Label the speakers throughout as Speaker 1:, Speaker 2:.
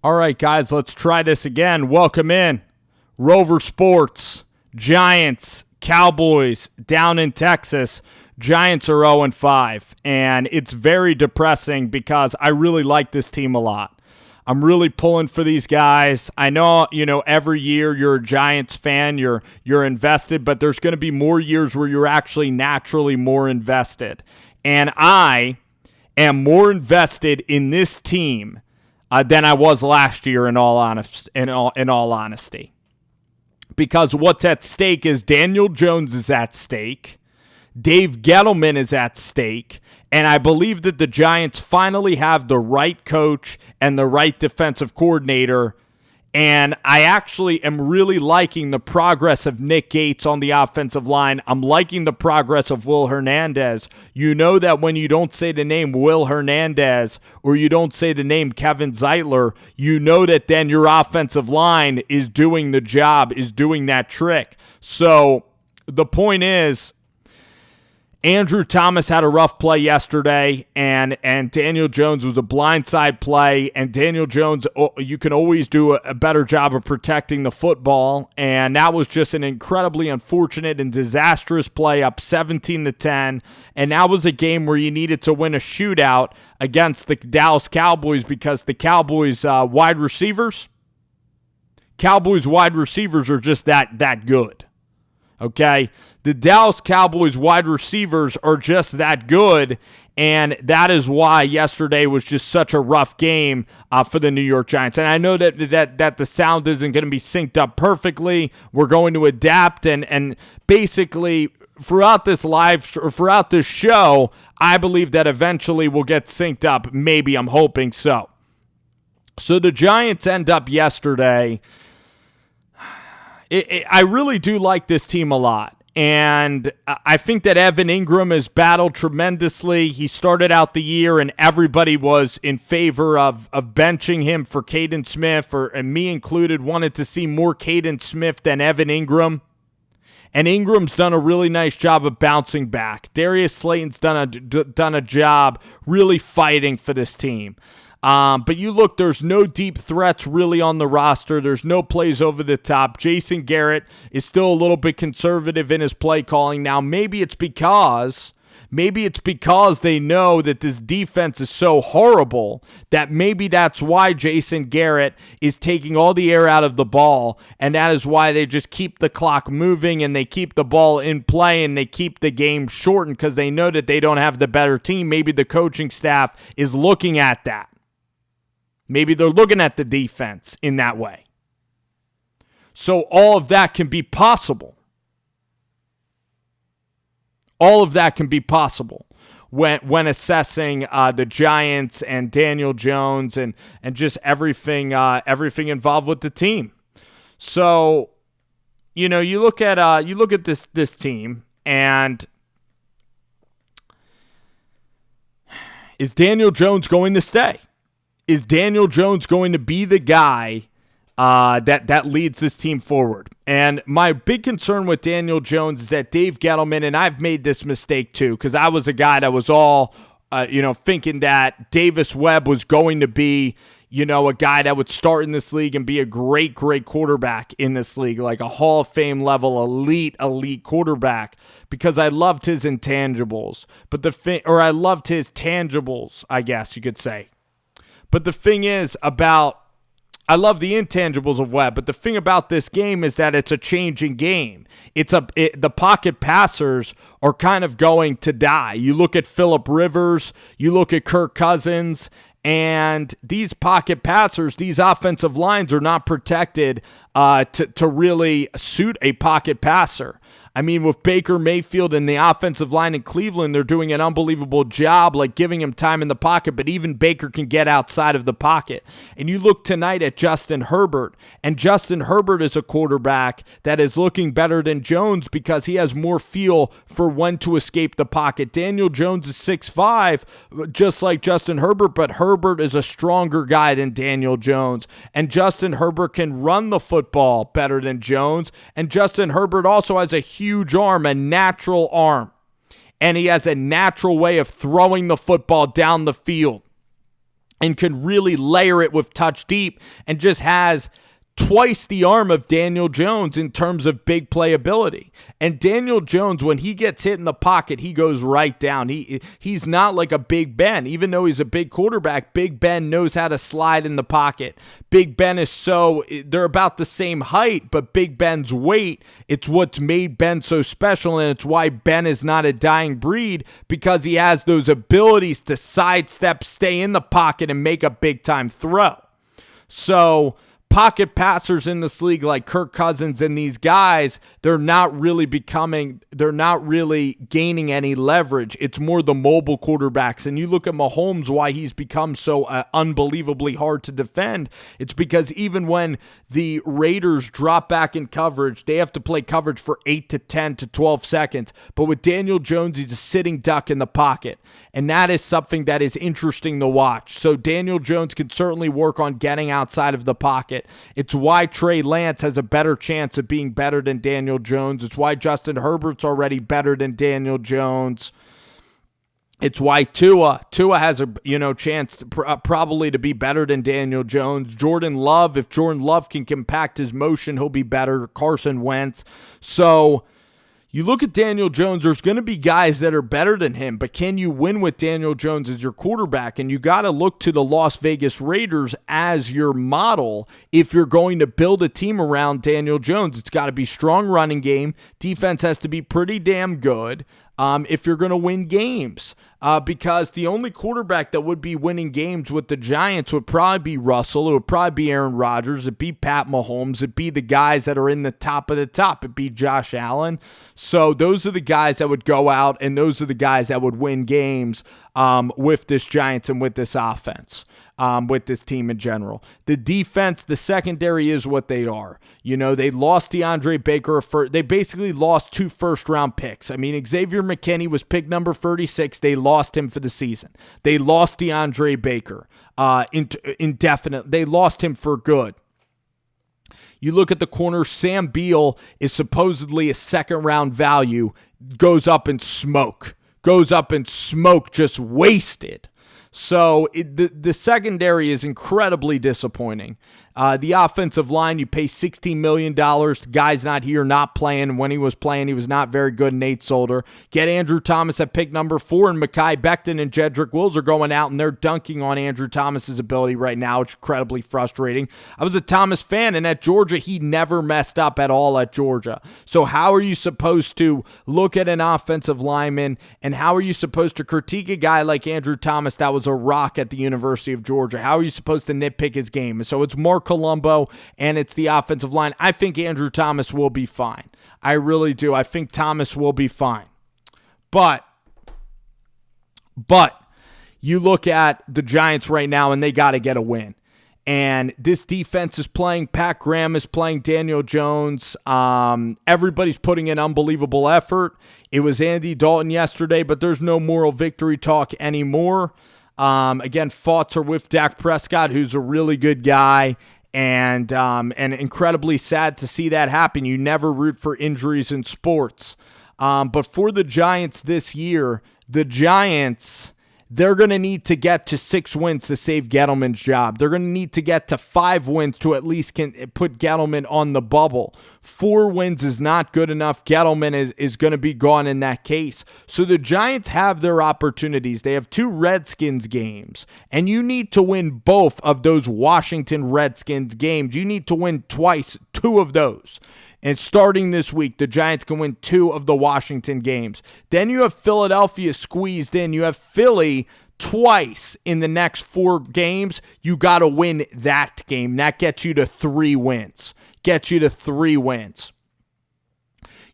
Speaker 1: All right, guys, let's try this again. Welcome in. Rover Sports, Giants, Cowboys down in Texas. Giants are 0-5, and it's very depressing because I really like this team a lot. I'm really pulling for these guys. I know, every year you're a Giants fan, you're invested, but there's going to be more years where you're actually naturally more invested. And I am more invested in this team than I was last year, in all honesty. Because what's at stake is Daniel Jones is at stake, Dave Gettleman is at stake, and I believe that the Giants finally have the right coach and the right defensive coordinator. And I actually am really liking the progress of Nick Gates on the offensive line. I'm liking the progress of Will Hernandez. You know that when you don't say the name Will Hernandez or you don't say the name Kevin Zeitler, you know that then your offensive line is doing the job, is doing that trick. So the point is, Andrew Thomas had a rough play yesterday, and Daniel Jones was a blindside play, and Daniel Jones, you can always do a better job of protecting the football, and that was just an incredibly unfortunate and disastrous play, up 17-10, and that was a game where you needed to win a shootout against the Dallas Cowboys because the Cowboys wide receivers are just that good. Okay, the Dallas Cowboys wide receivers are just that good, and that is why yesterday was just such a rough game for the New York Giants. And I know that the sound isn't going to be synced up perfectly. We're going to adapt, and basically throughout this show, I believe that eventually we'll get synced up. Maybe, I'm hoping so. So the Giants end up yesterday. I really do like this team a lot, and I think that Evan Ingram has battled tremendously. He started out the year, and everybody was in favor of benching him for Caden Smith, and me included, wanted to see more Caden Smith than Evan Ingram. And Ingram's done a really nice job of bouncing back. Darius Slayton's done a job really fighting for this team. But you look, there's no deep threats really on the roster. There's no plays over the top. Jason Garrett is still a little bit conservative in his play calling. Now, maybe it's because they know that this defense is so horrible that maybe that's why Jason Garrett is taking all the air out of the ball, and that is why they just keep the clock moving and they keep the ball in play and they keep the game shortened because they know that they don't have the better team. Maybe the coaching staff is looking at that. Maybe they're looking at the defense in that way. So all of that can be possible. All of that can be possible when assessing the Giants and Daniel Jones and just everything involved with the team. So, you look at this team, and is Daniel Jones going to stay? Is Daniel Jones going to be the guy that leads this team forward? And my big concern with Daniel Jones is that Dave Gettleman, and I've made this mistake too, because I was a guy that was all, thinking that Davis Webb was going to be, a guy that would start in this league and be a great, great quarterback in this league, like a Hall of Fame level, elite quarterback, because I loved his intangibles. I loved his tangibles, I guess you could say. But the thing is I love the intangibles of Webb, but the thing about this game is that it's a changing game. The pocket passers are kind of going to die. You look at Phillip Rivers, you look at Kirk Cousins, and these pocket passers, these offensive lines are not protected to really suit a pocket passer. I mean, with Baker Mayfield and the offensive line in Cleveland, they're doing an unbelievable job, like giving him time in the pocket, but even Baker can get outside of the pocket. And you look tonight at Justin Herbert, and Justin Herbert is a quarterback that is looking better than Jones because he has more feel for when to escape the pocket. Daniel Jones is 6'5", just like Justin Herbert, but Herbert is a stronger guy than Daniel Jones. And Justin Herbert can run the football better than Jones, and Justin Herbert also has a huge arm, a natural arm, and he has a natural way of throwing the football down the field. and can really layer it with touch deep and just has twice the arm of Daniel Jones in terms of big playability. And Daniel Jones, when he gets hit in the pocket, he goes right down. He's not like a Big Ben. Even though he's a big quarterback, Big Ben knows how to slide in the pocket. Big Ben they're about the same height, but Big Ben's weight, it's what's made Ben so special, and it's why Ben is not a dying breed, because he has those abilities to sidestep, stay in the pocket, and make a big-time throw. So pocket passers in this league like Kirk Cousins and these guys, they're not really gaining any leverage. It's more the mobile quarterbacks. And you look at Mahomes, why he's become so unbelievably hard to defend. It's because even when the Raiders drop back in coverage, they have to play coverage for 8 to 10 to 12 seconds. But with Daniel Jones, he's a sitting duck in the pocket. And that is something that is interesting to watch. So Daniel Jones can certainly work on getting outside of the pocket. It's why Trey Lance has a better chance of being better than Daniel Jones. It's why Justin Herbert's already better than Daniel Jones. It's why Tua has a chance to, probably to be better than Daniel Jones. Jordan Love, if Jordan Love can compact his motion, he'll be better. Carson Wentz. So you look at Daniel Jones, there's going to be guys that are better than him, but can you win with Daniel Jones as your quarterback? And you got to look to the Las Vegas Raiders as your model if you're going to build a team around Daniel Jones. It's got to be strong running game. Defense has to be pretty damn good if you're going to win games. Because the only quarterback that would be winning games with the Giants would probably be Russell. It would probably be Aaron Rodgers. It'd be Pat Mahomes. It'd be the guys that are in the top of the top. It'd be Josh Allen. So those are the guys that would go out, and those are the guys that would win games with this Giants and with this offense. With this team in general. The defense, the secondary is what they are. They lost DeAndre Baker. They basically lost 2 first-round picks. I mean, Xavier McKinney was pick number 36. They lost him for the season. They lost DeAndre Baker indefinite. They lost him for good. You look at the corner, Sam Beal is supposedly a second-round value, goes up in smoke, just wasted. So the secondary is incredibly disappointing. The offensive line, you pay $16 million. The guy's not here, not playing. When he was playing, he was not very good, Nate Solder. Get Andrew Thomas at pick number 4, and Mekhi Becton and Jedrick Wills are going out, and they're dunking on Andrew Thomas's ability right now. It's incredibly frustrating. I was a Thomas fan, and at Georgia, he never messed up at all at Georgia. So how are you supposed to look at an offensive lineman, and how are you supposed to critique a guy like Andrew Thomas that was a rock at the University of Georgia? How are you supposed to nitpick his game? So it's Mark Colombo, and it's the offensive line. I think Andrew Thomas will be fine. I really do. I think Thomas will be fine. But you look at the Giants right now, and they got to get a win. And this defense is playing. Pat Graham is playing Daniel Jones. Everybody's putting in unbelievable effort. It was Andy Dalton yesterday, but there's no moral victory talk anymore. Again, thoughts are with Dak Prescott, who's a really good guy. And incredibly sad to see that happen. You never root for injuries in sports. But for the Giants this year, they're going to need to get to 6 wins to save Gettleman's job. They're going to need to get to 5 wins to at least put Gettleman on the bubble. 4 wins is not good enough. Gettleman is going to be gone in that case. So the Giants have their opportunities. They have 2 Redskins games, and you need to win both of those Washington Redskins games. You need to win twice, 2 of those. And starting this week, the Giants can win 2 of the Washington games. Then you have Philadelphia squeezed in. You have Philly twice in the next 4 games. You got to win that game. That gets you to 3 wins.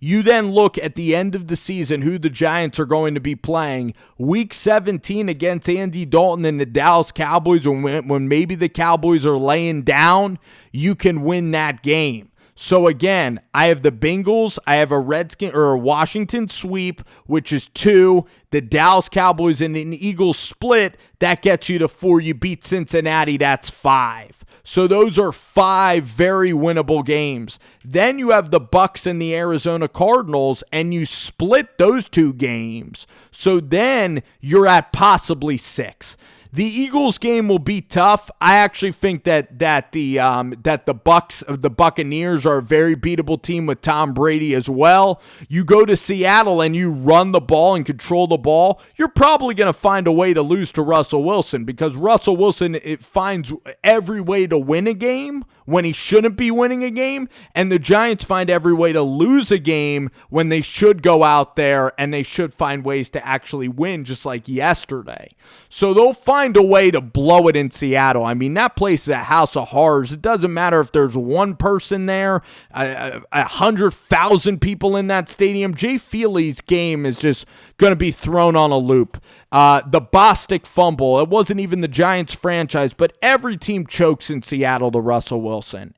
Speaker 1: You then look at the end of the season who the Giants are going to be playing. Week 17 against Andy Dalton and the Dallas Cowboys, when maybe the Cowboys are laying down, you can win that game. So again, I have the Bengals, I have a Washington sweep, which is 2. The Dallas Cowboys and an Eagles split, that gets you to 4. You beat Cincinnati, that's 5. So those are 5 very winnable games. Then you have the Bucs and the Arizona Cardinals, and you split those 2 games. So then you're at possibly 6. The Eagles game will be tough. I actually think that the Buccaneers are a very beatable team with Tom Brady as well. You go to Seattle and you run the ball and control the ball, you're probably going to find a way to lose to Russell Wilson, because Russell Wilson finds every way to win a game when he shouldn't be winning a game, and the Giants find every way to lose a game when they should go out there and they should find ways to actually win, just like yesterday. So they'll find a way to blow it in Seattle. I mean, that place is a house of horrors. It doesn't matter if there's one person there, 100,000 people in that stadium. Jay Feely's game is just going to be thrown on a loop. The Bostic fumble, it wasn't even the Giants franchise, but every team chokes in Seattle to Russell Wilson.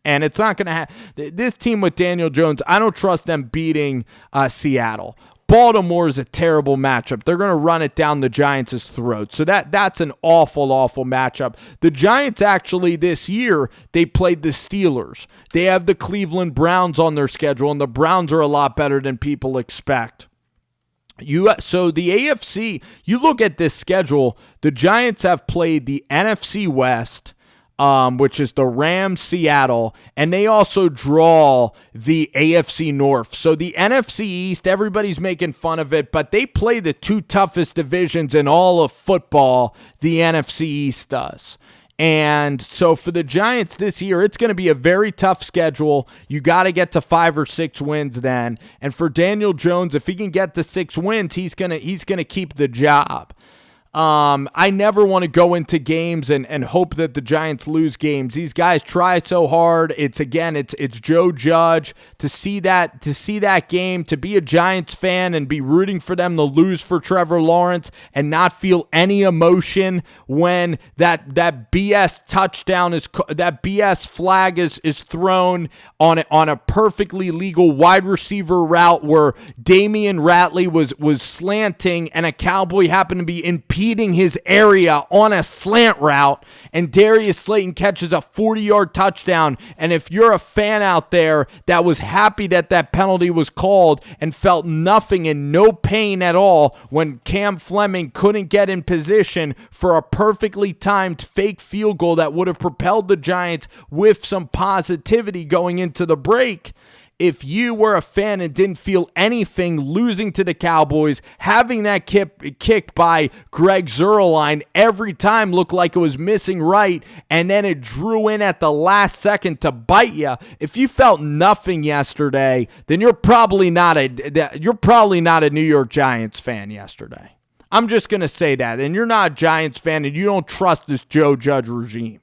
Speaker 1: And it's not going to this team with Daniel Jones, I don't trust them beating Seattle. Baltimore is a terrible matchup. They're going to run it down the Giants' throat. So that's an awful, awful matchup. The Giants actually this year, they played the Steelers. They have the Cleveland Browns on their schedule, and the Browns are a lot better than people expect. So the AFC, you look at this schedule, the Giants have played the NFC West, which is the Rams, Seattle, and they also draw the AFC North. So the NFC East, everybody's making fun of it, but they play the two toughest divisions in all of football, the NFC East does. And so for the Giants this year, it's going to be a very tough schedule. You got to get to 5 or 6 wins then. And for Daniel Jones, if he can get to 6 wins, he's going to keep the job. I never want to go into games and hope that the Giants lose games. These guys try so hard. It's Joe Judge. To see that game, to be a Giants fan and be rooting for them to lose for Trevor Lawrence and not feel any emotion when that BS touchdown that BS flag is thrown on a perfectly legal wide receiver route where Damian Ratley was slanting and a Cowboy happened to be impeding his area on a slant route, and Darius Slayton catches a 40-yard touchdown. And if you're a fan out there that was happy that penalty was called and felt nothing and no pain at all when Cam Fleming couldn't get in position for a perfectly timed fake field goal that would have propelled the Giants with some positivity going into the break, if you were a fan and didn't feel anything losing to the Cowboys, having that kick by Greg Zuerlein every time looked like it was missing right, and then it drew in at the last second to bite you. If you felt nothing yesterday, then you're probably not a New York Giants fan yesterday. I'm just going to say that. And you're not a Giants fan and you don't trust this Joe Judge regime.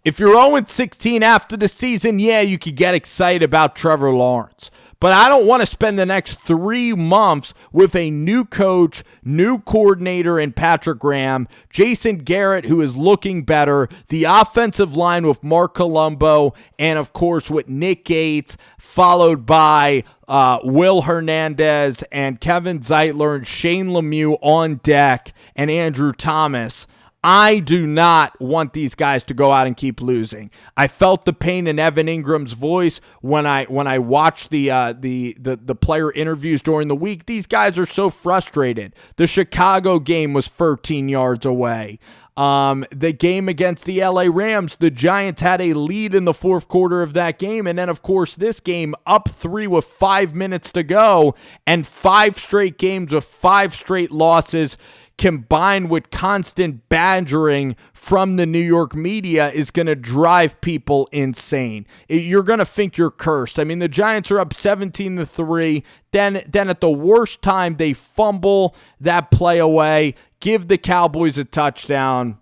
Speaker 1: If you're 0-16 after the season, yeah, you could get excited about Trevor Lawrence. But I don't want to spend the next 3 months with a new coach, new coordinator in Patrick Graham, Jason Garrett, who is looking better, the offensive line with Mark Colombo, and of course with Nick Gates, followed by Will Hernandez and Kevin Zeitler and Shane Lemieux on deck and Andrew Thomas. I do not want these guys to go out and keep losing. I felt the pain in Evan Ingram's voice when I watched the player interviews during the week. These guys are so frustrated. The Chicago game was 13 yards away. The game against the LA Rams, the Giants had a lead in the fourth quarter of that game. And then, of course, this game up 3 with 5 minutes to go, and 5 straight games with 5 straight losses combined with constant badgering from the New York media is going to drive people insane. You're going to think you're cursed. I mean, the Giants are up 17-3. Then at the worst time, they fumble that play away, give the Cowboys a touchdown.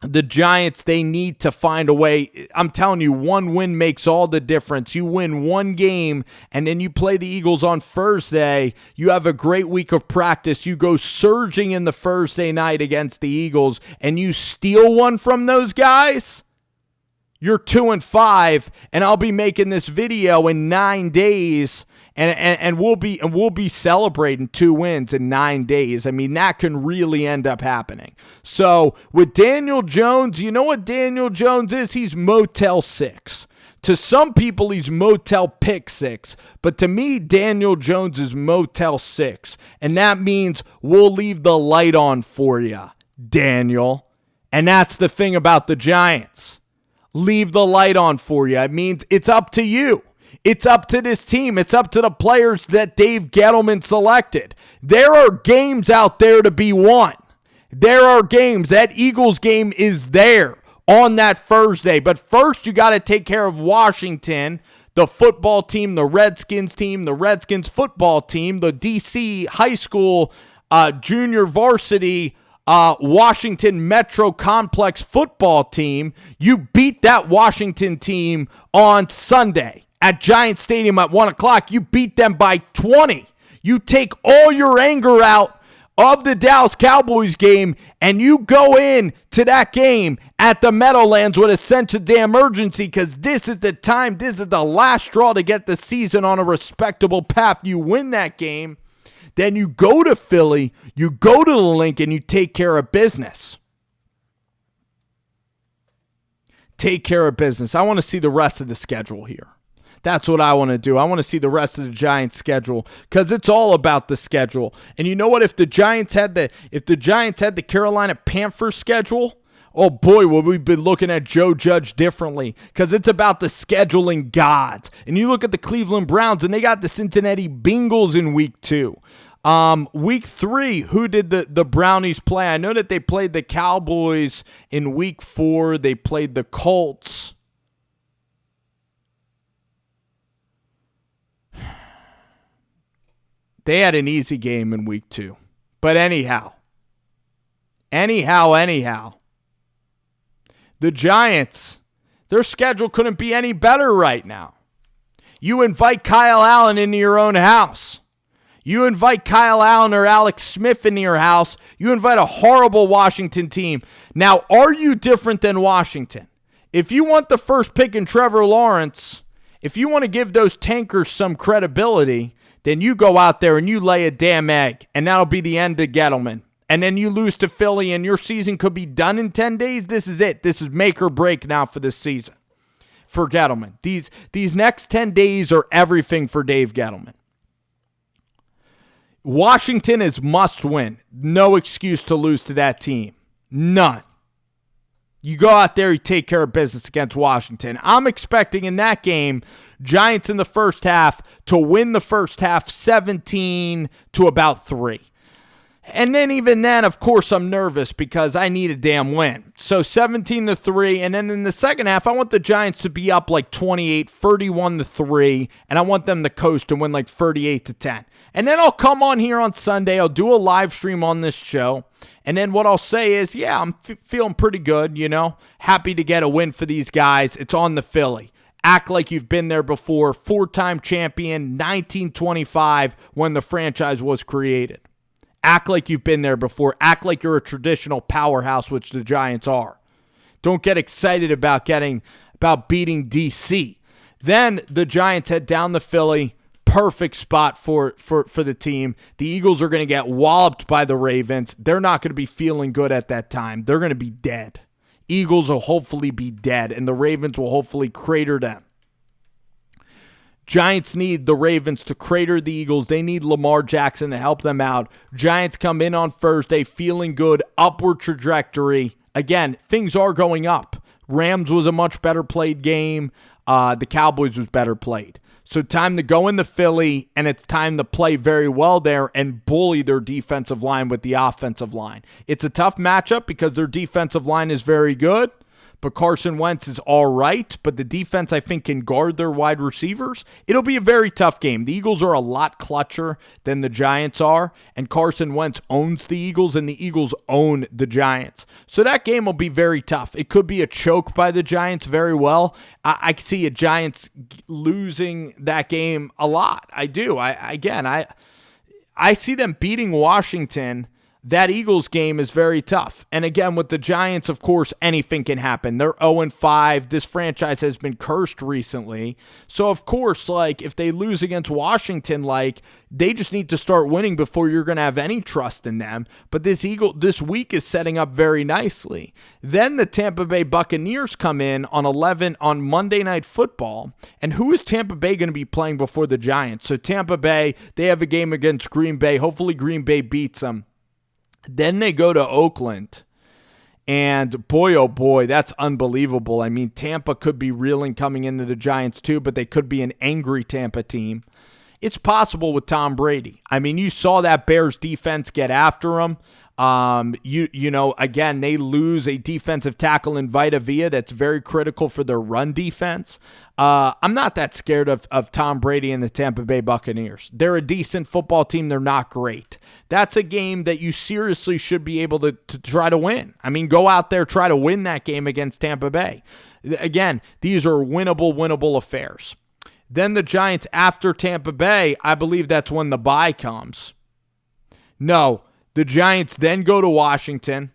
Speaker 1: The Giants, they need to find a way. I'm telling you, one win makes all the difference. You win one game, and then you play the Eagles on Thursday. You have a great week of practice. You go surging in the Thursday night against the Eagles, and you steal one from those guys. You're 2-5, and I'll be making this video in 9 days. And we'll be celebrating 2 wins in 9 days. I mean, that can really end up happening. So with Daniel Jones, you know what Daniel Jones is? He's Motel 6. To some people, he's Motel Pick 6. But to me, Daniel Jones is Motel 6. And that means we'll leave the light on for you, Daniel. And that's the thing about the Giants. Leave the light on for you. It means it's up to you. It's up to this team. It's up to the players that Dave Gettleman selected. There are games out there to be won. There are games. That Eagles game is there on that Thursday. But first, you got to take care of Washington, the football team, the Redskins football team, the DC high school junior varsity Washington Metro Complex football team. You beat that Washington team on Sunday at Giants Stadium at 1 o'clock. You beat them by 20. You take all your anger out of the Dallas Cowboys game, and you go in to that game at the Meadowlands with a sense of damn urgency, because this is the time, this is the last straw to get the season on a respectable path. You win that game, then you go to Philly, you go to the Lincoln, you take care of business. Take care of business. I want to see the rest of the schedule here. That's what I want to do. I want to see the rest of the Giants schedule, because it's all about the schedule. And you know what? If the Giants had the Carolina Panthers schedule, oh boy, would we be looking at Joe Judge differently, because it's about the scheduling gods. And you look at the Cleveland Browns, and they got the Cincinnati Bengals in week 2. Week 3, who did the Brownies play? I know that they played the Cowboys in week 4. They played the Colts. They had an easy game in week 2. But anyhow. The Giants, their schedule couldn't be any better right now. You invite Kyle Allen into your own house. You invite Kyle Allen or Alex Smith into your house. You invite a horrible Washington team. Now, are you different than Washington? If you want the first pick in Trevor Lawrence, if you want to give those tankers some credibility, then you go out there and you lay a damn egg, and that'll be the end of Gettleman. And then you lose to Philly, and your season could be done in 10 days. This is it. This is make or break now for this season for Gettleman. These next 10 days are everything for Dave Gettleman. Washington is must win. No excuse to lose to that team. None. You go out there, you take care of business against Washington. I'm expecting in that game, Giants in the first half to win the first half 17 to about 3. And then even then, of course, I'm nervous because I need a damn win. So 17 to 3, and then in the second half, I want the Giants to be up like 28, 31 to 3, and I want them to coast and win like 38 to 10. And then I'll come on here on Sunday, I'll do a live stream on this show, and then what I'll say is, yeah, I'm feeling pretty good, happy to get a win for these guys. It's on the Philly. Act like you've been there before. 4-time champion, 1925, when the franchise was created. Act like you've been there before. Act like you're a traditional powerhouse, which the Giants are. Don't get excited about beating DC. Then the Giants head down to Philly. Perfect spot for the team. The Eagles are going to get walloped by the Ravens. They're not going to be feeling good at that time. They're going to be dead. Eagles will hopefully be dead, and the Ravens will hopefully crater them. Giants need the Ravens to crater the Eagles. They need Lamar Jackson to help them out. Giants come in on Thursday feeling good, upward trajectory. Again, things are going up. Rams was a much better played game. The Cowboys was better played. So time to go into Philly, and it's time to play very well there and bully their defensive line with the offensive line. It's a tough matchup because their defensive line is very good. But Carson Wentz is all right, but the defense, I think, can guard their wide receivers. It'll be a very tough game. The Eagles are a lot clutcher than the Giants are, and Carson Wentz owns the Eagles, and the Eagles own the Giants. So that game will be very tough. It could be a choke by the Giants very well. I see a Giants losing that game a lot. I do. I see them beating Washington that Eagles game is very tough. And again, with the Giants, of course, anything can happen. They're 0-5. This franchise has been cursed recently. So, of course, if they lose against Washington, they just need to start winning before you're going to have any trust in them. But this week is setting up very nicely. Then the Tampa Bay Buccaneers come in on Monday Night Football. And who is Tampa Bay going to be playing before the Giants? So Tampa Bay, they have a game against Green Bay. Hopefully Green Bay beats them. Then they go to Oakland, and boy, oh boy, that's unbelievable. I mean, Tampa could be reeling coming into the Giants too, but they could be an angry Tampa team. It's possible with Tom Brady. I mean, you saw that Bears defense get after him. Again, they lose a defensive tackle in Vita Vea that's very critical for their run defense. I'm not that scared of Tom Brady and the Tampa Bay Buccaneers. They're a decent football team. They're not great. That's a game that you seriously should be able to try to win. I mean, go out there, try to win that game against Tampa Bay. Again, these are winnable affairs. Then the Giants after Tampa Bay, I believe that's when the bye comes. No, the Giants then go to Washington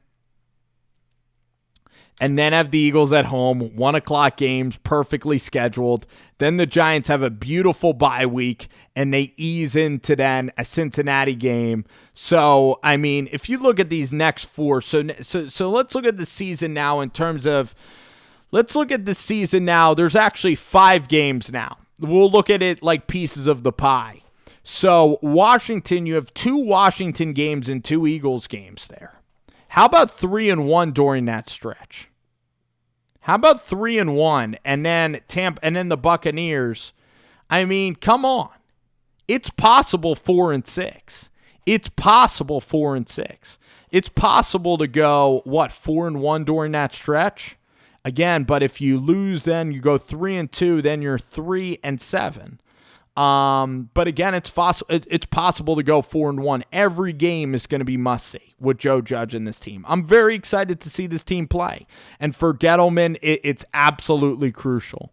Speaker 1: and then have the Eagles at home, 1 o'clock games, perfectly scheduled. Then the Giants have a beautiful bye week, and they ease into then a Cincinnati game. So, I mean, if you look at these next 4, so let's look at the season now in terms of, there's actually 5 games now. We'll look at it like pieces of the pie. So, Washington, you have 2 Washington games and 2 Eagles games there. How about 3-1 during that stretch? How about 3-1 and then the Buccaneers? I mean, come on. It's possible 4-6. It's possible 4-6. It's possible to go 4-1 during that stretch? Again, but if you lose, then you go 3-2, then you're 3-7. But again, it's possible to go 4-1. Every game is going to be must-see with Joe Judge and this team. I'm very excited to see this team play. And for Gettleman, it's absolutely crucial.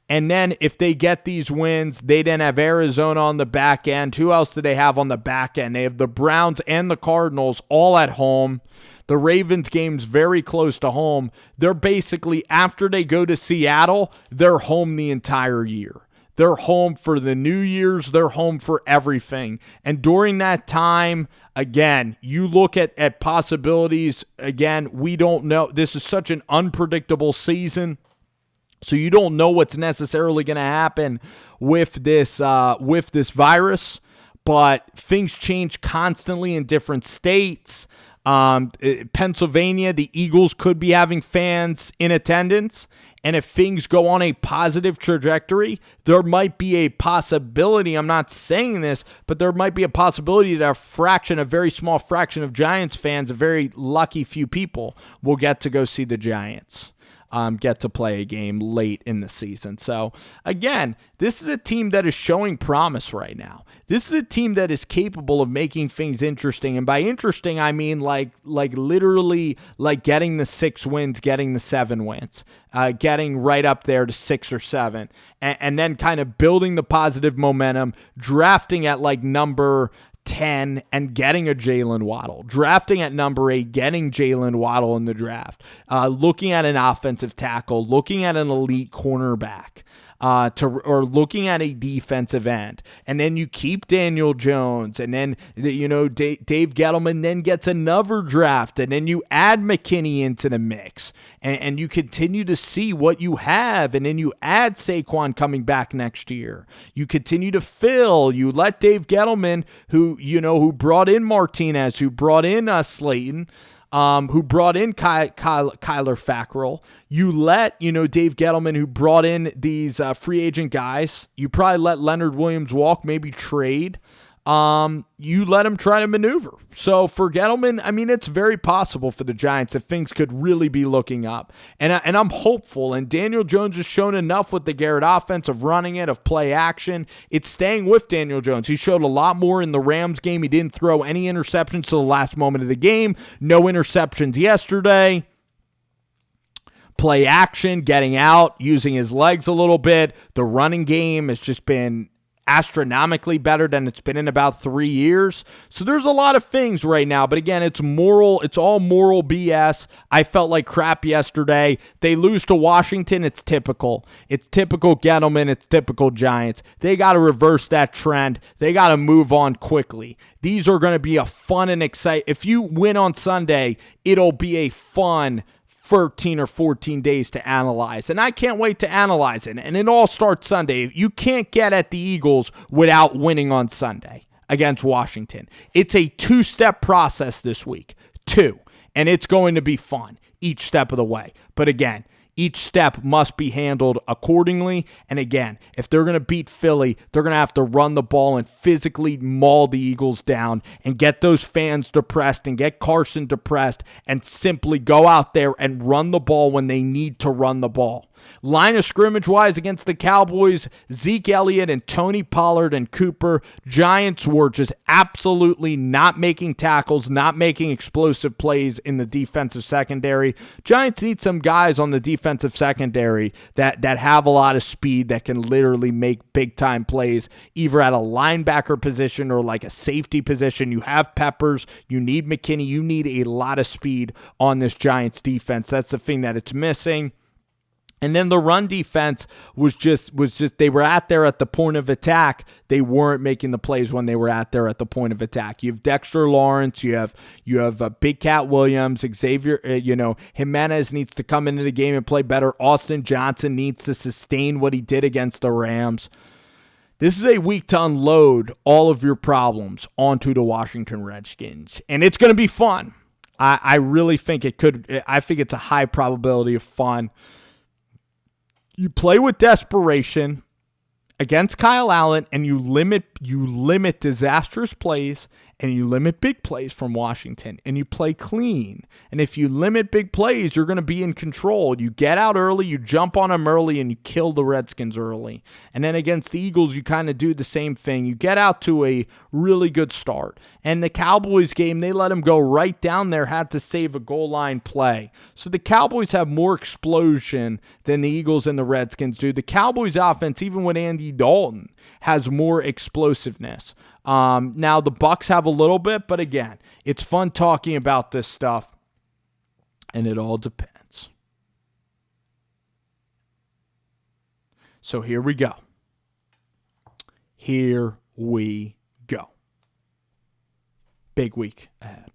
Speaker 1: And then if they get these wins, they then have Arizona on the back end. Who else do they have on the back end? They have the Browns and the Cardinals all at home. The Ravens game's very close to home. They're basically, after they go to Seattle, they're home the entire year. They're home for the New Year's. They're home for everything. And during that time, again, you look at possibilities. Again, we don't know. This is such an unpredictable season. So you don't know what's necessarily going to happen with this virus. But things change constantly in different states. Pennsylvania, the Eagles could be having fans in attendance. And if things go on a positive trajectory, there might be a possibility, I'm not saying this, but there might be a possibility that a very small fraction of Giants fans, a very lucky few people, will get to go see the Giants. Get to play a game late in the season. So, again, this is a team that is showing promise right now. This is a team that is capable of making things interesting. And by interesting, I mean literally getting the 6 wins, getting the 7 wins, getting right up there to 6 or 7, and then kind of building the positive momentum, drafting at number 10 and getting a Jalen Waddle, drafting at number 8, getting Jalen Waddle in the draft, looking at an offensive tackle, looking at an elite cornerback, or looking at a defensive end. And then you keep Daniel Jones, and then, Dave Gettleman then gets another draft, and then you add McKinney into the mix, and you continue to see what you have, and then you add Saquon coming back next year. You continue to fill. You let Dave Gettleman, who brought in Martinez, who brought in Slayton, who brought in Kyler Fackrell. You let, Dave Gettleman, who brought in these free agent guys. You probably let Leonard Williams walk, maybe trade. You let him try to maneuver. So for Gettleman, I mean, it's very possible for the Giants that things could really be looking up. And I'm hopeful. And Daniel Jones has shown enough with the Garrett offense of running it, of play action. It's staying with Daniel Jones. He showed a lot more in the Rams game. He didn't throw any interceptions to the last moment of the game. No interceptions yesterday. Play action, getting out, using his legs a little bit. The running game has just been astronomically better than it's been in about 3 years. So there's a lot of things right now, but again, it's all moral BS. I felt like crap yesterday. They lose to Washington, it's typical. It's typical Gettleman, it's typical Giants. They got to reverse that trend. They got to move on quickly. These are going to be a fun and exciting. If you win on Sunday, it'll be a fun 13 or 14 days to analyze. And I can't wait to analyze it. And it all starts Sunday. You can't get at the Eagles without winning on Sunday against Washington. It's a 2-step process this week. 2. And it's going to be fun each step of the way. But again, each step must be handled accordingly. And again, if they're going to beat Philly, they're going to have to run the ball and physically maul the Eagles down and get those fans depressed and get Carson depressed and simply go out there and run the ball when they need to run the ball. Line of scrimmage-wise against the Cowboys, Zeke Elliott and Tony Pollard and Cooper. Giants were just absolutely not making tackles, not making explosive plays in the defensive secondary. Giants need some guys on the defensive secondary that have a lot of speed that can literally make big-time plays, either at a linebacker position or like a safety position. You have Peppers. You need McKinney. You need a lot of speed on this Giants defense. That's the thing that it's missing. And then the run defense was just they were at there at the point of attack. They weren't making the plays when they were at there at the point of attack. You have Dexter Lawrence, you have Big Cat Williams, Xavier, Jimenez needs to come into the game and play better. Austin Johnson needs to sustain what he did against the Rams. This is a week to unload all of your problems onto the Washington Redskins, and it's going to be fun. I really think it could. I think it's a high probability of fun. You play with desperation against Kyle Allen, and you limit disastrous plays, and you limit big plays from Washington, and you play clean. And if you limit big plays, you're going to be in control. You get out early, you jump on them early, and you kill the Redskins early. And then against the Eagles, you kind of do the same thing. You get out to a really good start. And the Cowboys game, they let them go right down there, had to save a goal line play. So the Cowboys have more explosion than the Eagles and the Redskins do. The Cowboys offense, even with Andy Dalton, has more explosiveness. Now the Bucs have a little bit, but again, it's fun talking about this stuff, and it all depends. So here we go. Here we go. Big week ahead.